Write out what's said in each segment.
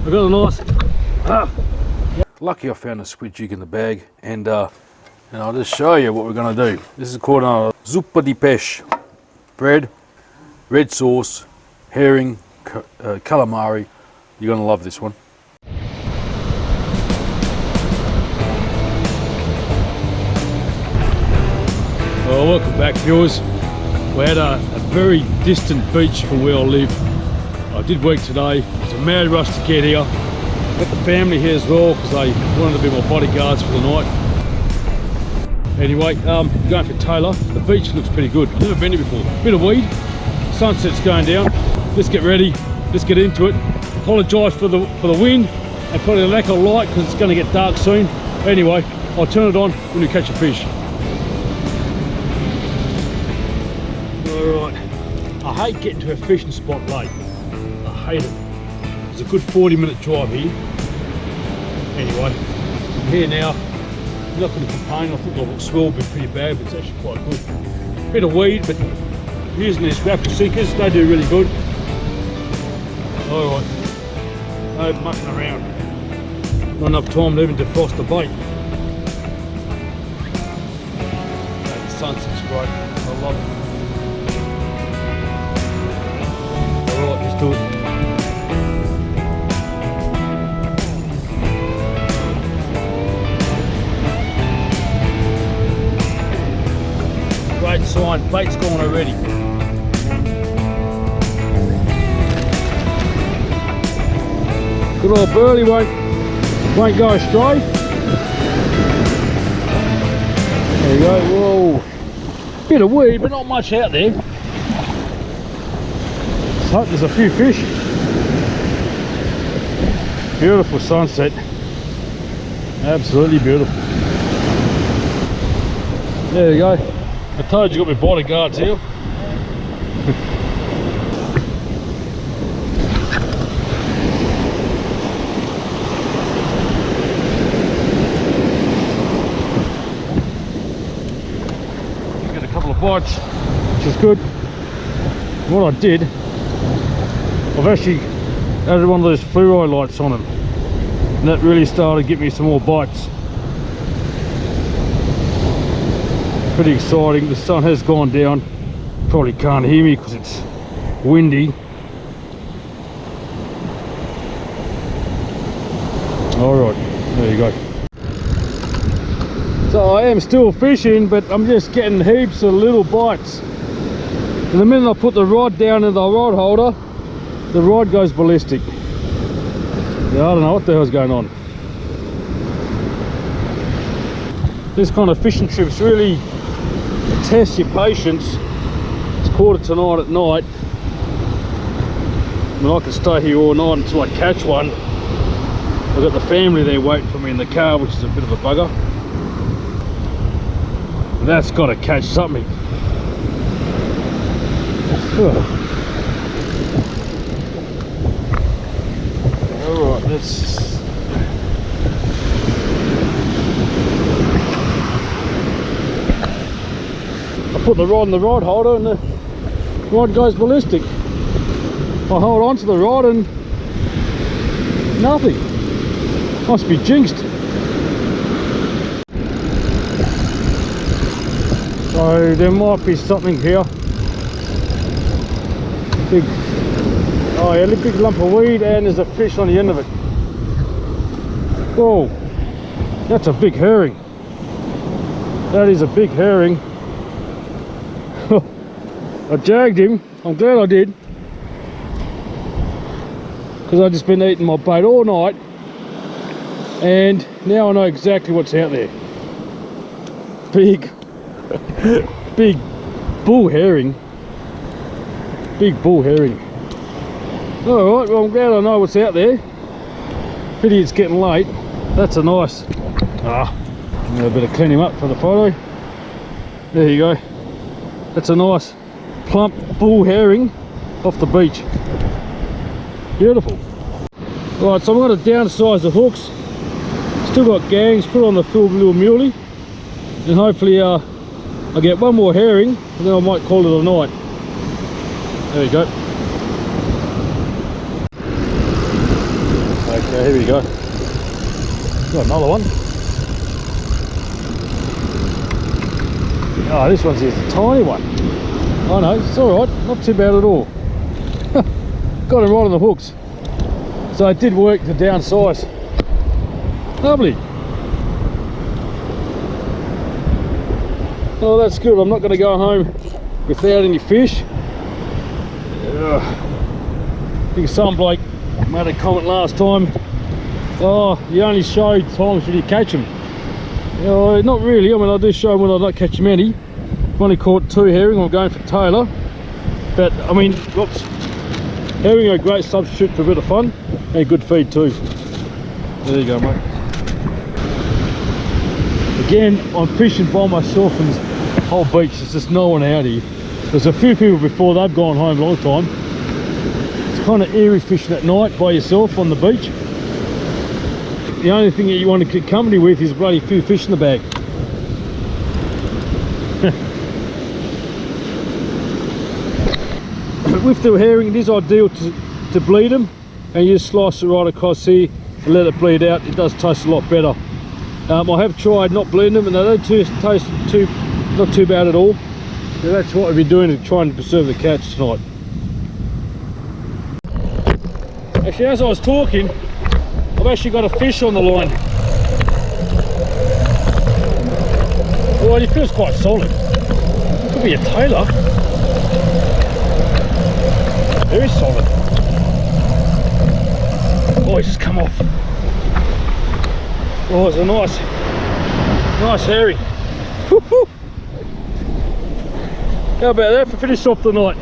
I got a nice. Lucky I found a squid jig in the bag, and I'll just show you what we're going to do. This is called Zuppa di Pesce. Bread, red sauce, herring, calamari. You're going to love this one. Well, welcome back, viewers. We're at a very distant beach from where I live. I did work today. It's a mad rush to get here. Got the family here as well because they wanted to be my bodyguards for the night. Anyway, going for Tailor. The beach looks pretty good. I've never been here before. Bit of weed. Sunset's going down. Let's get ready. Let's get into it. Apologise for the wind and probably the lack of light because it's going to get dark soon. Anyway, I'll turn it on when we catch a fish. Alright, I hate getting to a fishing spot late. I hate it. It's a good 40-minute drive here. Anyway, I'm here now. I'm not going to complain. I think the swell will be pretty bad, but it's actually quite good. Bit of weed, but using these grapple seekers, they do really good. Alright, no mucking around. Not enough time even to frost the bait. The sunset's great. I love it. Alright, let's do it. Great sign, bait's gone already. Good old burley won't go astray. There you go, whoa. Bit of weed, but not much out there. So there's a few fish. Beautiful sunset. Absolutely beautiful. There you go. I told you got my bodyguards here. Got a couple of bites, which is good. What I did, I've actually added one of those fluoro lights on them, and that really started to get me some more bites. Pretty exciting. The sun has gone down. Probably can't hear me because it's windy. Alright, there you go. So I am still fishing, but I'm just getting heaps of little bites. And the minute I put the rod down in the rod holder, the rod goes ballistic. Yeah, I don't know what the hell's going on. This kind of fishing trip's really test your patience. It's 1:45 at night. I mean, I can stay here all night until I catch one. I've got the family there waiting for me in the car, which is a bit of a bugger. That's got to catch something. Alright, let's... I put the rod in the rod holder and the rod goes ballistic. I hold on to the rod and nothing. Must be jinxed. So there might be something here. Big, oh yeah, a big lump of weed, and there's a fish on the end of it. Whoa, that's a big herring. That is a big herring. I jagged him. I'm glad I did, because I've just been eating my bait all night, and now I know exactly what's out there. Big big bull herring. Big bull herring. Alright, well, I'm glad I know what's out there. Pity it's getting late. That's a nice... I better clean him up for the photo. There you go. That's a nice plump bull herring off the beach. Beautiful. Right, so I'm going to downsize the hooks. Still got gangs, put on the full little muley, and hopefully I'll get one more herring, and then I might call it a night. There you go. Yeah, here we go. Got another one. Oh, this one's a tiny one. Oh no, it's alright, not too bad at all. Got him right on the hooks. So it did work to downsize. Lovely. Oh, that's good. I'm not going to go home without any fish. I think some bloke made a comment last time. Oh, you only show times when you catch them. Not really. I mean, I do show them when I don't catch them any. I've only caught 2 herring. I'm going for Tailor. But, I mean, whoops. Herring are a great substitute for a bit of fun and good feed too. There you go, mate. Again, I'm fishing by myself in this whole beach. There's just no one out here. There's a few people before, they've gone home a long time. It's kind of eerie fishing at night by yourself on the beach. The only thing that you want to keep company with is bloody few fish in the bag. With the herring, it is ideal to bleed them, and you just slice it right across here and let it bleed out. It does taste a lot better. I have tried not bleeding them, and they don't taste not too bad at all. So that's what we'll be doing, to try and preserve the catch tonight. Actually, as I was talking, I've actually got a fish on the line. Well, he feels quite solid. Could be a Tailor. Very solid. Oh, he's just come off. Oh, it's a nice herring. How about that for finish off the night?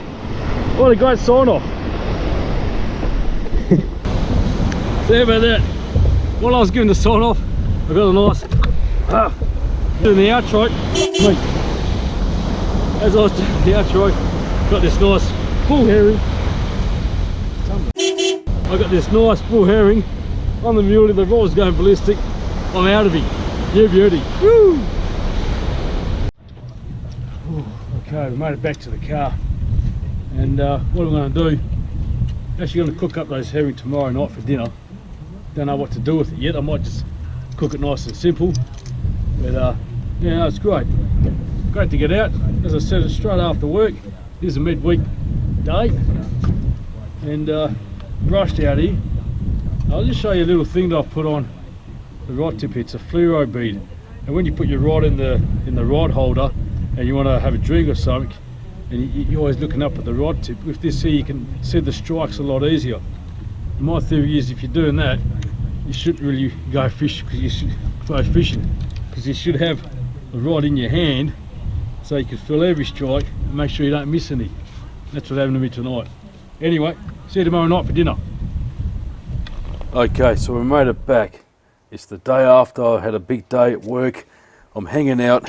What a great sign off. So how about that? While I was giving the sign off, I got a nice doing the outro. As I was doing the outro, got this nice bull herring. I got this nice bull herring on the muley. The rod was going ballistic. I'm out of him. You beauty. Woo! Ooh, okay, we made it back to the car. And what I'm going to do, actually going to cook up those herring tomorrow night for dinner. Don't know what to do with it yet. I might just cook it nice and simple. But yeah, no, it's great. Great to get out. As I said, it's straight after work. It is a midweek day. And rushed out here. I'll just show you a little thing that I've put on the rod tip here. It's a fluoro bead, and when you put your rod in the rod holder and you want to have a drink or something, and you're always looking up at the rod tip, with this here you can see the strikes a lot easier. And my theory is, if you're doing that, you shouldn't really go fishing, because you should have the rod in your hand so you can feel every strike and make sure you don't miss any. That's what happened to me tonight. Anyway, see you tomorrow night for dinner. Okay, so we made it back. It's the day after. I had a big day at work. I'm hanging out,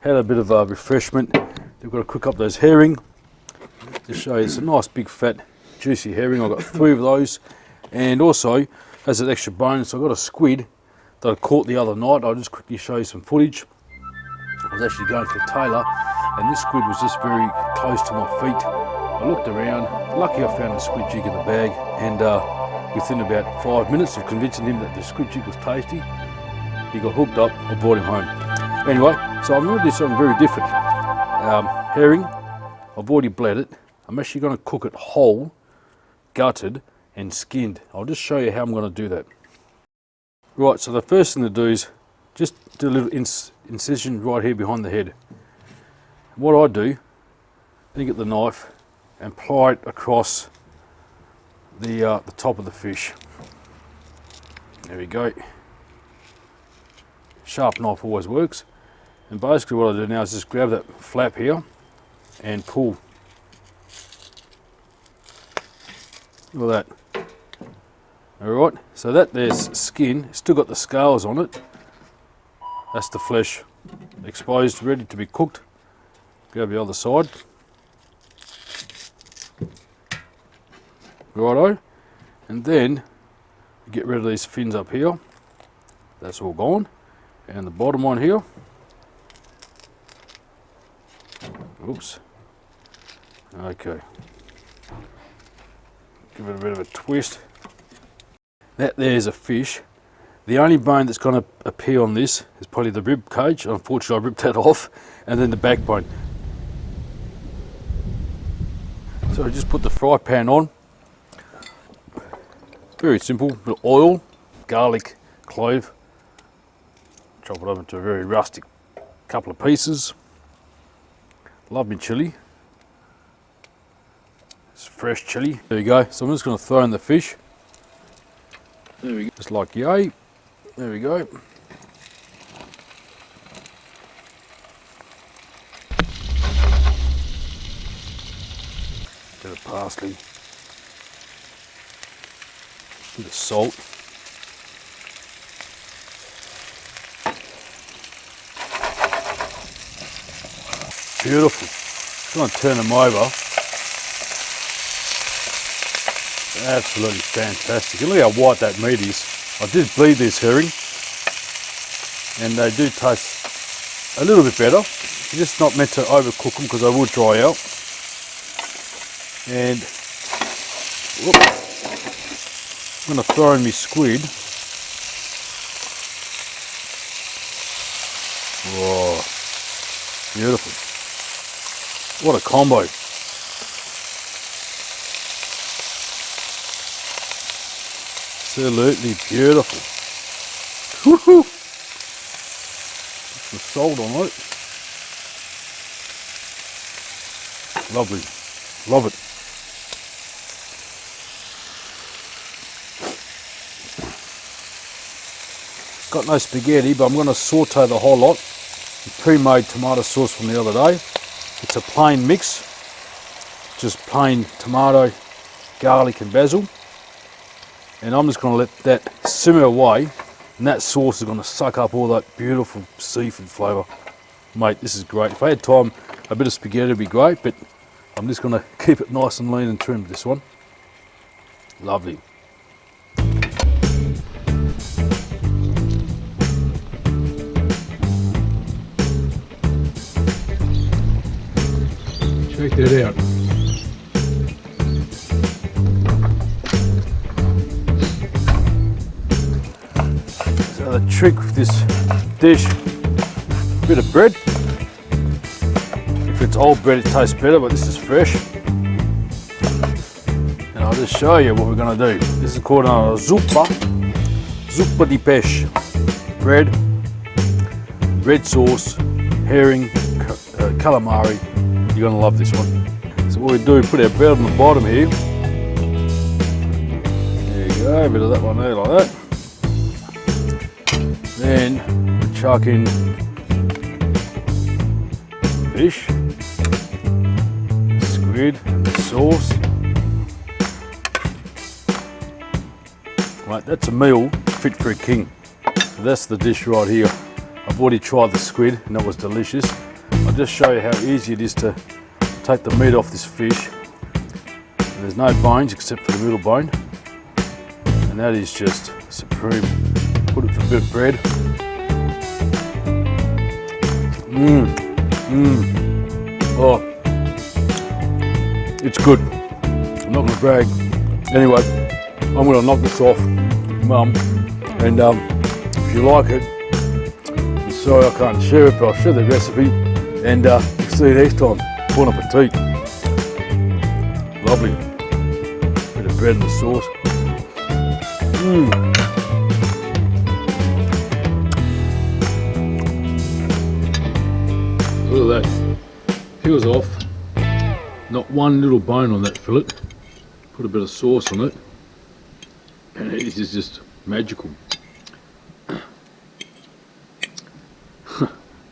had a bit of a refreshment. We've got to cook up those herring. To show you, it's a nice big fat juicy herring. I've got 3 of those, and also as an extra bonus, I've got a squid that I caught the other night. I'll just quickly show you some footage. I was actually going for Tailor, and this squid was just very close to my feet. I looked around, lucky I found a squid jig in the bag, and within about 5 minutes of convincing him that the squid jig was tasty, he got hooked up. I brought him home. Anyway, so I'm going to do something very different. Herring, I've already bled it. I'm actually going to cook it whole, gutted and skinned. I'll just show you how I'm going to do that. Right, so the first thing to do is just do a little incision right here behind the head. What I do, then get the knife and ply it across the top of the fish. There we go. Sharp knife always works. And basically what I do now is just grab that flap here and pull. Look at that. Alright, so that there's skin, still got the scales on it. That's the flesh exposed, ready to be cooked. Grab the other side. Righto, and then get rid of these fins up here. That's all gone. And the bottom one here. Oops. Okay. Give it a bit of a twist. That there's a fish. The only bone that's going to appear on this is probably the rib cage. Unfortunately, I ripped that off, and then the backbone. So I just put the fry pan on. Very simple. Bit of oil, garlic, clove. Chop it up into a very rustic couple of pieces. Love me chilli. It's fresh chilli. There we go. So I'm just going to throw in the fish. There we go. Just like yay. There we go. Bit of parsley. Bit of salt. Beautiful. Just going to turn them over. Absolutely fantastic. And look how white that meat is. I did bleed this herring, and they do taste a little bit better. You're just not meant to overcook them because they will dry out. And whoop, I'm going to throw in my squid. Whoa, beautiful. What a combo. Absolutely beautiful. Woohoo! Put some salt on it. Lovely. Love it. Got no spaghetti, but I'm going to saute the whole lot. Pre-made tomato sauce from the other day. It's a plain mix. Just plain tomato, garlic and basil. And I'm just going to let that simmer away, and that sauce is going to suck up all that beautiful seafood flavour. Mate, this is great. If I had time, a bit of spaghetti would be great, but I'm just going to keep it nice and lean and trim, this one. Lovely. Check that out. The trick with this dish, a bit of bread. If it's old bread it tastes better, but this is fresh. And I'll just show you what we're going to do. This is called a Zuppa di Pesce. Bread, red sauce, herring, calamari. You're going to love this one. So what we do, we put our bread on the bottom here. There you go, a bit of that one there like that. Then we chuck in fish, squid, sauce. Right, that's a meal fit for a king. So that's the dish right here. I've already tried the squid and that was delicious. I'll just show you how easy it is to take the meat off this fish. And there's no bones except for the middle bone. And that is just supreme. Put it with a bit of bread. Oh, it's good. I'm not going to brag. Anyway, I'm going to knock this off, Mum. And if you like it, I'm sorry I can't share it, but I'll share the recipe. And see you next time. Bon appetit. Lovely. Bit of bread and the sauce. Look at that. Peels off. Not one little bone on that fillet. Put a bit of sauce on it. And it is just magical.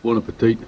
Bon appetit.